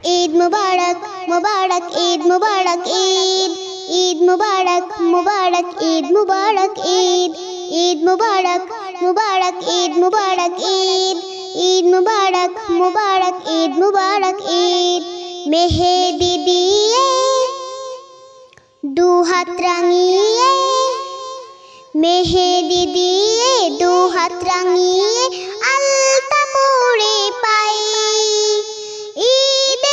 ईद मुबारक मुबारक ईद मुबारक ईद ईद मुबारक मुबारक ईद मुबारक ईद ईद मुबारक मुबारक ईद मुबारक ईद ईद मुबारक मुबारक ईद मुबारक ईद मेहेदी दिए दो हाथ रंगिए मेहेदी दिए दो हाथ रंगिए आलता पड़े पाई ঈদ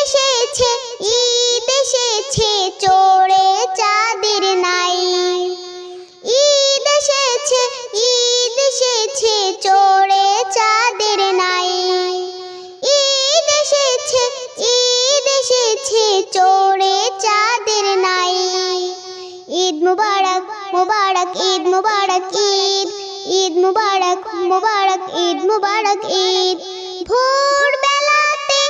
এসেছে চড়ে চাঁদের নাই ঈদ এসেছে চড়ে চাঁদের নাই ঈদ এসেছে চড়ে চাঁদের নাই ঈদ মুবারক মুবারক ঈদ মুবারক ঈদ ঈদ মুবারক মুবারক ঈদ মুবারক ঈদ ভোর বেলাতে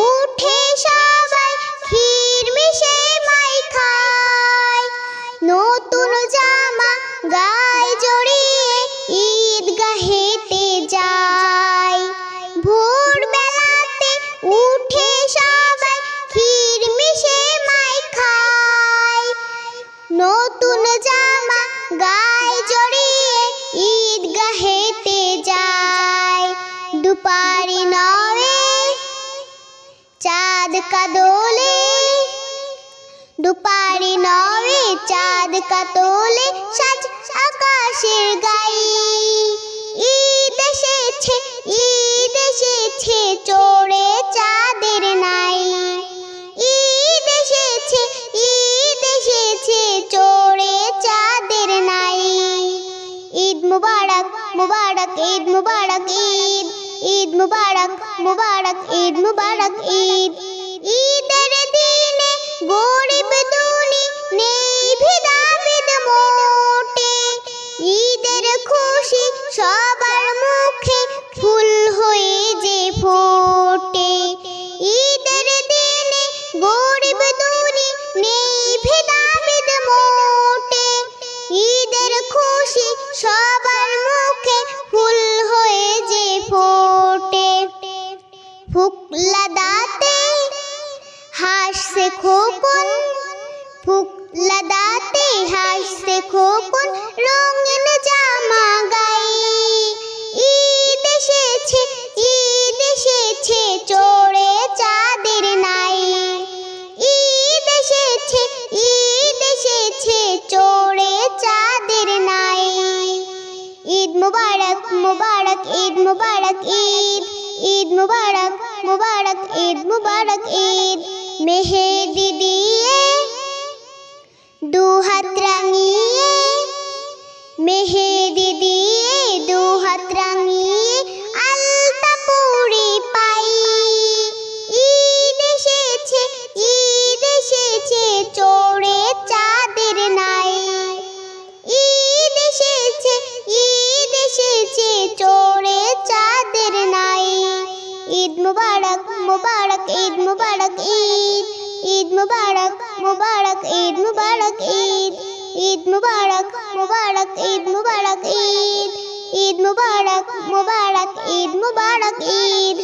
উঠে সবাই ক্ষীর মিশে মাই খায় নতুন জামা গায়ে জড়িয়ে ঈদগাহেতে যায় ভোর বেলাতে উঠে সবাই ক্ষীর মিশে মাই খায় নতুন জামা গায়ে জড়িয়ে ঈদগাহেতে যায় দুপারি নবে चाँद का दोले दुपारी नवे चाँद का तोले साज आकाशेर गाई ঈদ এসেছে চড়ে চাঁদের নাই ঈদ এসেছে চড়ে চাঁদের নাই ঈদ মুবারক মুবারক ঈদ মুবারক ঈদ ঈদ মুবারক মুবারক ঈদ মুবারক ঈদ ঈদের দিনে গরিব দুনি নেই ভেদাভেদ মোটে ঈদের খুশি সবার মুখে ফুল হয়ে যে ফোটে ঈদের দিনে গরিব দুনি নেই ভেদাভেদ মোটে ঈদের খুশি সবার মুখে ফুল হয়ে যে ফোটে ফুকলা দাঁতে হাসছে খোকন ফুকলা দাঁতে হাসছে খোকন রঙিন জামা গায়ে ঈদ এসেছে চড়ে চাঁদের নাই ঈদ এসেছে চড়ে চাঁদের নাই ঈদ মুবারক মুবারক ঈদ মুবারক ঈদ ঈদ মুবারক মুবারক ঈদ মুবারক ঈদ মেহেদি দিয়ে দু হাত রাঙিয়ে মেহেদি দিয়ে দু হাত রাঙিয়ে আলতা পড়ে পাই ঈদ এসেছে চড়ে চাঁদের নাই ঈদ এসেছে চড়ে চাঁদের নাই ঈদ মুবারক মুবারক ঈদ মুবারক ঈদ ঈদ মুবারক মুবারক ঈদ মুবারক ঈদ ঈদ মুবারক মুবারক ঈদ মুবারক ঈদ ঈদ মুবারক মুবারক ঈদ মুবারক ঈদ।